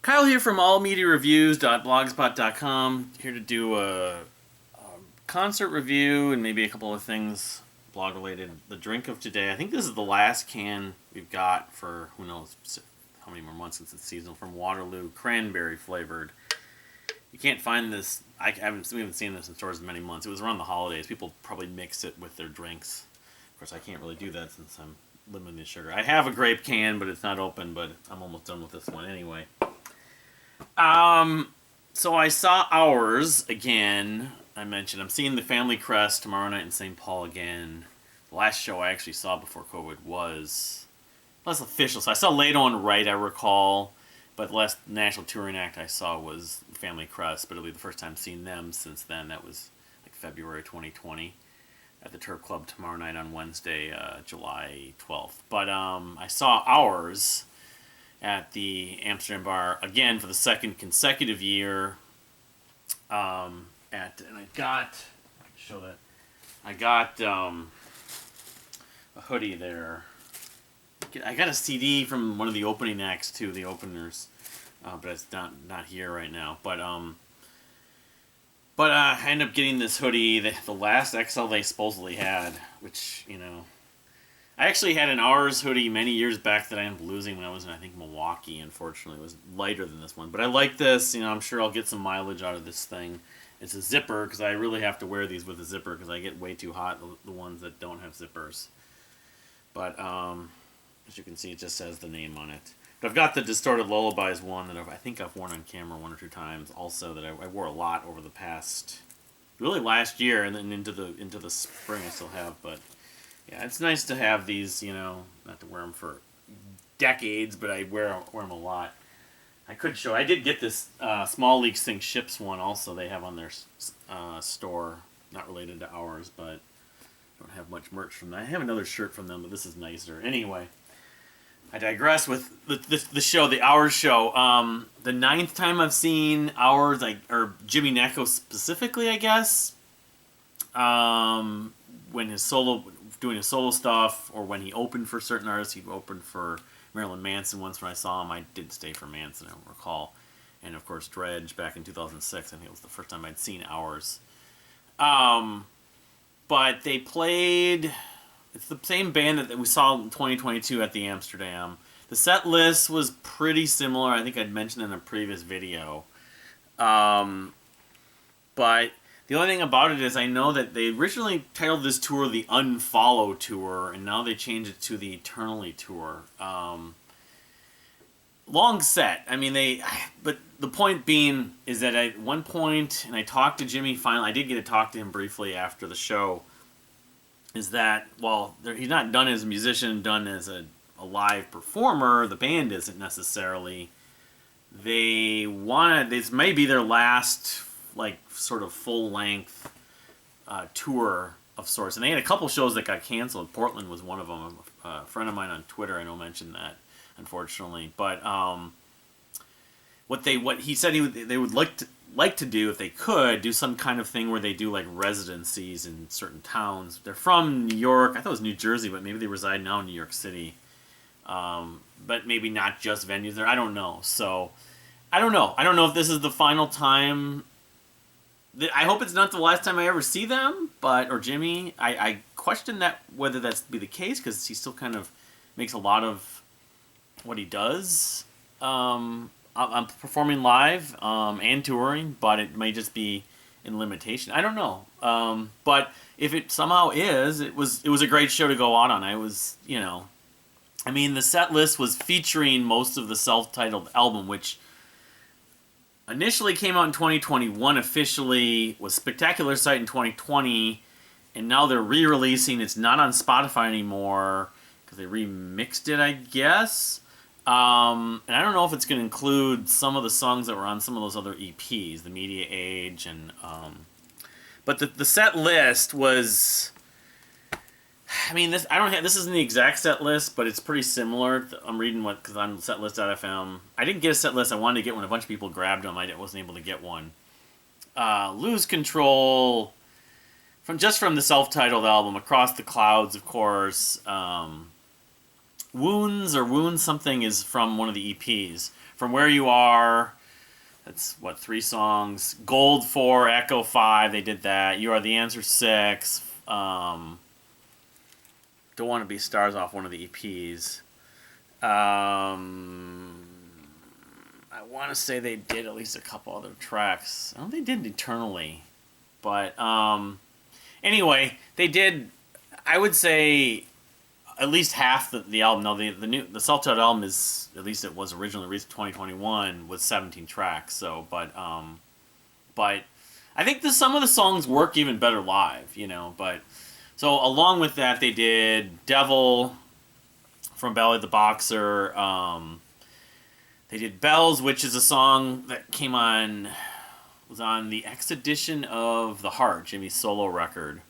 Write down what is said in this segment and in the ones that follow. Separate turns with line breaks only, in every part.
Kyle here from allmediareviews.blogspot.com, here to do a concert review and maybe a couple of things blog related. The drink of today, I think this is the last can we've got for who knows how many more months since it's seasonal, from Waterloo, cranberry flavored. You can't find this, we haven't seen this in stores in many months. It was around the holidays. People probably mix it with their drinks. Of course, I can't really do that since I'm limiting the sugar. I have a grape can, but it's not open, but I'm almost done with this one anyway. So I saw Ours again. I mentioned I'm seeing the Family Crest tomorrow night in St. Paul again. The last show I actually saw before COVID was less official. So I saw Late on Right, I recall, but the last national touring act I saw was Family Crest. But it'll be the first time seeing them since then. That was like February 2020 at the Turf Club tomorrow night on Wednesday, July 12th. But I saw Ours at the Amsterdam Bar again for the second consecutive year. And I got, I can show that. I got a hoodie there. I got a CD from one of the opening acts too, the openers, but it's not here right now. But I ended up getting this hoodie, the last XL they supposedly had, which, you know, I actually had an Ours hoodie many years back that I ended up losing when I was in, I think, Milwaukee. Unfortunately, it was lighter than this one. But I like this. You know, I'm sure I'll get some mileage out of this thing. It's a zipper, because I really have to wear these with a zipper, because I get way too hot, the ones that don't have zippers. But, as you can see, it just says the name on it. But I've got the Distorted Lullabies one that I think I've worn on camera one or two times. Also, that I wore a lot over the past, really last year, and then into the spring I still have, but yeah, it's nice to have these, you know, not to wear them for decades, but I wear them a lot. I could show, I did get this Small League Sink Ships one also they have on their store, not related to Ours, but I don't have much merch from that. I have another shirt from them, but this is nicer. Anyway, I digress with the show, the Ours show. The 9th time I've seen Ours, or Jimmy Necco specifically, I guess, when doing his solo stuff, or when he opened for certain artists. He opened for Marilyn Manson once when I saw him. I did stay for Manson, I don't recall. And of course Dredge back in 2006. I think it was the first time I'd seen Ours. But they played, it's the same band that we saw in 2022 at the Amsterdam. The set list was pretty similar. I think I'd mentioned in a previous video. But the only thing about it is I know that they originally titled this tour the Unfollow Tour, and now they changed it to the Eternally Tour. Long set. I mean, but the point being is that at one point, and I talked to Jimmy finally, I did get to talk to him briefly after the show, is that, while he's not done as a musician, done as a live performer, the band isn't necessarily, this may be their last, like, sort of full-length tour of sorts. And they had a couple shows that got canceled. Portland was one of them. A friend of mine on Twitter, I know, mentioned that, unfortunately. But what he said they would like to do, if they could, do some kind of thing where they do, like, residencies in certain towns. They're from New York. I thought it was New Jersey, but maybe they reside now in New York City. But maybe not just venues there. I don't know. So, I don't know. I don't know if this is the final time. I hope it's not the last time I ever see them, or Jimmy. I question that, whether that's be the case, because he still kind of makes a lot of what he does. I'm performing live and touring, but it may just be in limitation. I don't know. But if it somehow is, it was a great show to go out on. I was, you know, I mean, the set list was featuring most of the self-titled album, which initially came out in 2021, officially was Spectacular Sight in 2020, and now they're re-releasing. It's not on Spotify anymore because they remixed it, I guess. And I don't know if it's going to include some of the songs that were on some of those other EPs, the Media Age, and but the set list was, I mean, this isn't the exact set list, but it's pretty similar. I'm reading because I'm setlist.fm. I didn't get a set list. I wanted to get one. A bunch of people grabbed them. I wasn't able to get one. Lose Control, from the self-titled album. Across the Clouds, of course. Wounds something is from one of the EPs. From Where You Are, that's, what, 3 songs. Gold 4, Echo 5, they did that. You Are the Answer 6. Don't Want to Be Stars off one of the EPs. I want to say they did at least a couple other tracks. I don't think they did Eternally. But, anyway, they did, I would say, at least half the album. No, the Self-Titled album is, at least it was originally released in 2021, was 17 tracks. So, but I think some of the songs work even better live, you know. But so along with that, they did Devil from Ballet the Boxer. They did Bells, which is a song that was on the X edition of The Heart, Jimmy's solo record.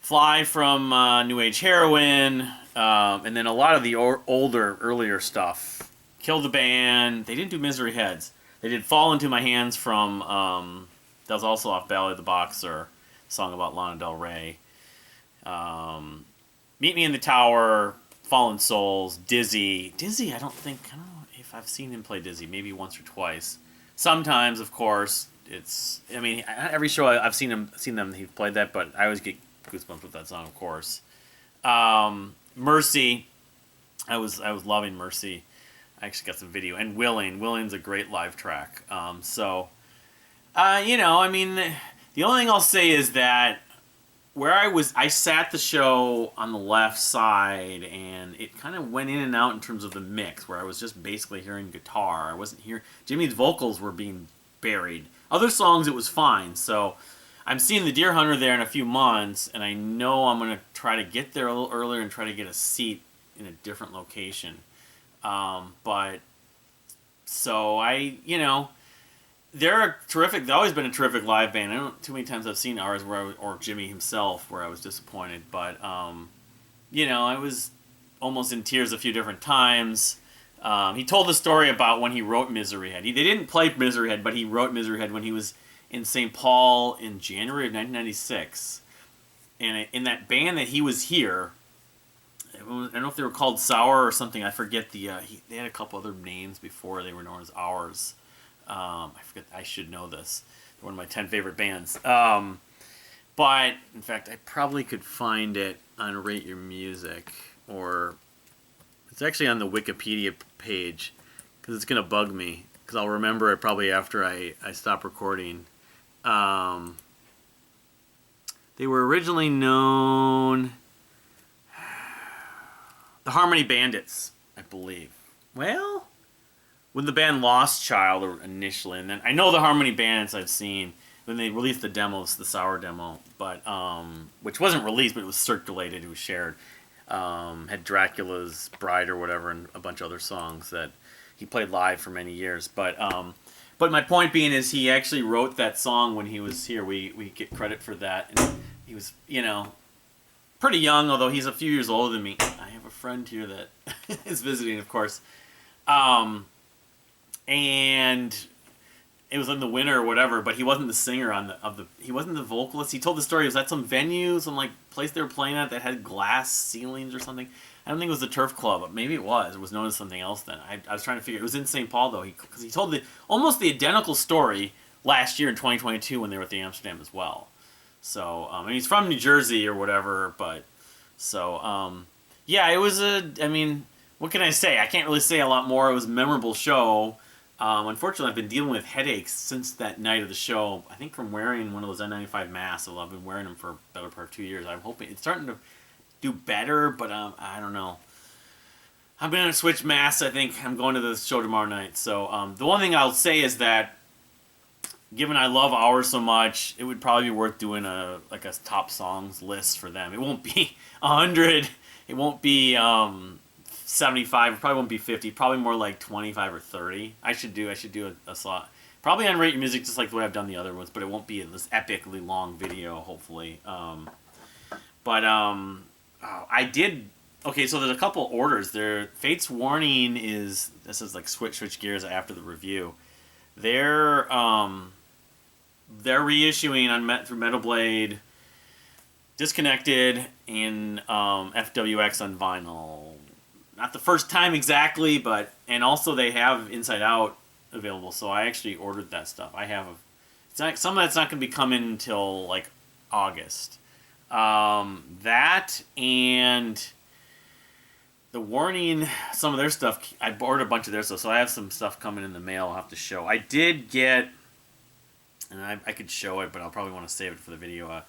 Fly from New Age Heroin, and then a lot of the earlier stuff. Kill the Band. They didn't do Misery Heads. They did Fall Into My Hands from, that was also off Ballet the Boxer, song about Lana Del Rey. Meet Me in the Tower, Fallen Souls, Dizzy. Dizzy, I don't know if I've seen him play Dizzy, maybe once or twice. Sometimes, of course, every show I've seen them, he's played that, but I always get goosebumps with that song, of course. Mercy, I was loving Mercy. I actually got some video. And Willing's a great live track. The only thing I'll say is that where I sat the show on the left side, and it kind of went in and out in terms of the mix, where I was just basically hearing guitar. I wasn't hearing, Jimmy's vocals were being buried. Other songs, it was fine, so I'm seeing the Deer Hunter there in a few months, and I know I'm going to try to get there a little earlier and try to get a seat in a different location. They're terrific. They've always been a terrific live band. I don't too many times I've seen ours or Jimmy himself where I was disappointed, but I was almost in tears a few different times. He told the story about when he wrote Misery Head. They didn't play Misery Head, but he wrote Misery Head when he was in St. Paul in January of 1996. And in that band that he was here, I don't know if they were called Sour or something. I forget they had a couple other names before they were known as Ours. I forget. I should know this. They're one of my 10 favorite bands. But in fact, I probably could find it on Rate Your Music, or it's actually on the Wikipedia page, because it's gonna bug me, because I'll remember it probably after I stop recording. They were originally known the Harmony Bandits, I believe. Well, when the band Lost Child initially, and then I know the Harmony Bandits I've seen when they released the demos, the Sour demo, but which wasn't released, but it was circulated, it was shared. Had Dracula's Bride or whatever, and a bunch of other songs that he played live for many years. But my point being is he actually wrote that song when he was here. We get credit for that, and he was pretty young, although he's a few years older than me. I have a friend here that is visiting, of course. And it was in the winter or whatever, but he wasn't the singer he wasn't the vocalist. He told the story. It was at some venue, some place they were playing at that had glass ceilings or something. I don't think it was the Turf Club, but maybe it was. It was known as something else then. I was trying to figure. It was in St. Paul though, because he told almost the identical story last year in 2022 when they were at the Amsterdam as well. So he's from New Jersey or whatever, but it was what can I say? I can't really say a lot more. It was a memorable show. Unfortunately, I've been dealing with headaches since that night of the show. I think from wearing one of those N95 masks. So I've been wearing them for a better part of 2 years. I'm hoping it's starting to do better, but I don't know. I'm going to switch masks. I think I'm going to the show tomorrow night. So the one thing I'll say is that, given I love Ours so much, it would probably be worth doing a top songs list for them. It won't be 100. It won't be 75. It probably won't be 50. Probably more like 25 or 30. I should do a slot. Probably on Rate Your Music, just like the way I've done the other ones, but it won't be this epically long video, hopefully. I did. Okay, so there's a couple orders there. Fate's Warning this is like switch gears after the review. They're reissuing through Metal Blade, Disconnected, and FWX on vinyl. not the first time exactly, but and also they have Inside Out available, so I actually ordered that stuff. I have it's not some of that's not going to be coming until like August. That and the Warning, some of their stuff. I ordered a bunch of their stuff, so I have some stuff coming in the mail. I'll have to show. I did get, and I could show it, but I'll probably want to save it for the video. A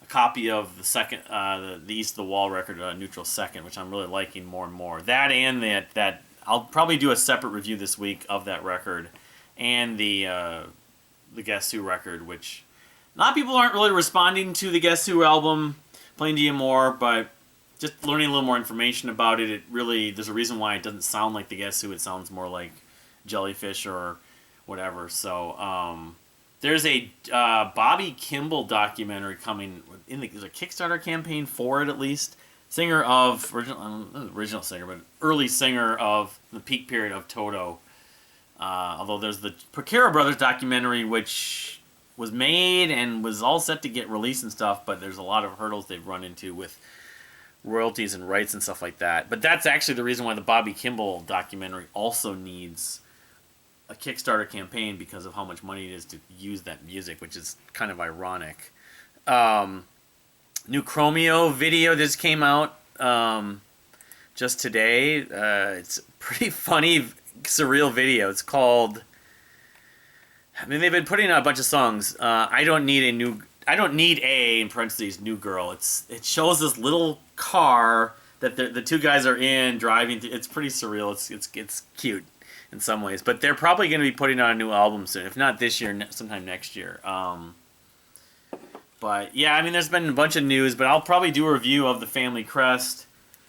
copy of the second, the East of the Wall record, Neutral Second, which I'm really liking more and more. That and that I'll probably do a separate review this week of that record, and the Guess Who record, which a lot of people aren't really responding to the Guess Who album, Playing to You More, but just learning a little more information about it, it really, there's a reason why it doesn't sound like the Guess Who. It sounds more like Jellyfish or whatever. So there's a Bobby Kimball documentary coming. There's a Kickstarter campaign for it, at least. Singer of original singer, but early singer of the peak period of Toto. Although there's the Porcaro Brothers documentary, which was made and was all set to get released and stuff, but there's a lot of hurdles they've run into with royalties and rights and stuff like that. But that's actually the reason why the Bobby Kimball documentary also needs a Kickstarter campaign, because of how much money it is to use that music, which is kind of ironic. New Chromeo video just came out just today. It's a pretty funny, surreal video. It's called, I mean, they've been putting out a bunch of songs. I don't need a, in parentheses, new girl. It shows this little car that the two guys are in driving through. It's pretty surreal. It's cute in some ways, but they're probably going to be putting out a new album soon, if not this year, sometime next year. But yeah, I mean, there's been a bunch of news, but I'll probably do a review of the Family Crest.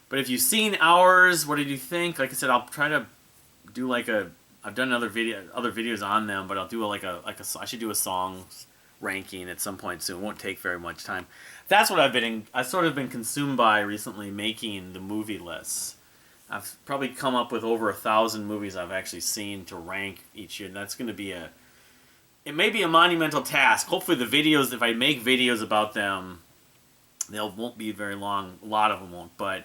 But if you've seen ours, what did you think? Like I said, I'll try to do I've done other videos on them, but I'll do I should do a songs ranking at some point soon. It won't take very much time. That's what I've sort of been consumed by recently, making the movie lists. I've probably come up with over 1,000 movies I've actually seen to rank each year, and that's going to be it may be a monumental task. Hopefully the videos, if I make videos about them, they won't be very long. A lot of them won't, but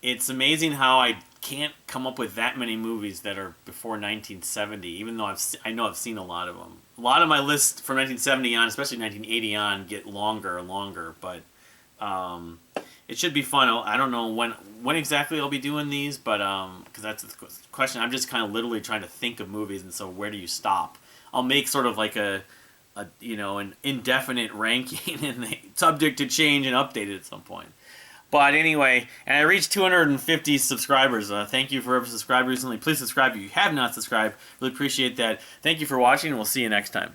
it's amazing how I can't come up with that many movies that are before 1970, even though I know I've seen a lot of them. A lot of my lists from 1970 on, especially 1980 on, get longer and longer, but it should be fun. I don't know when exactly I'll be doing these, but because that's the question. I'm just kind of literally trying to think of movies, and so where do you stop? I'll make sort of like an indefinite ranking, and subject to change and updated at some point. But anyway, and I reached 250 subscribers. Thank you for whoever subscribed recently. Please subscribe if you have not subscribed. Really appreciate that. Thank you for watching, and we'll see you next time.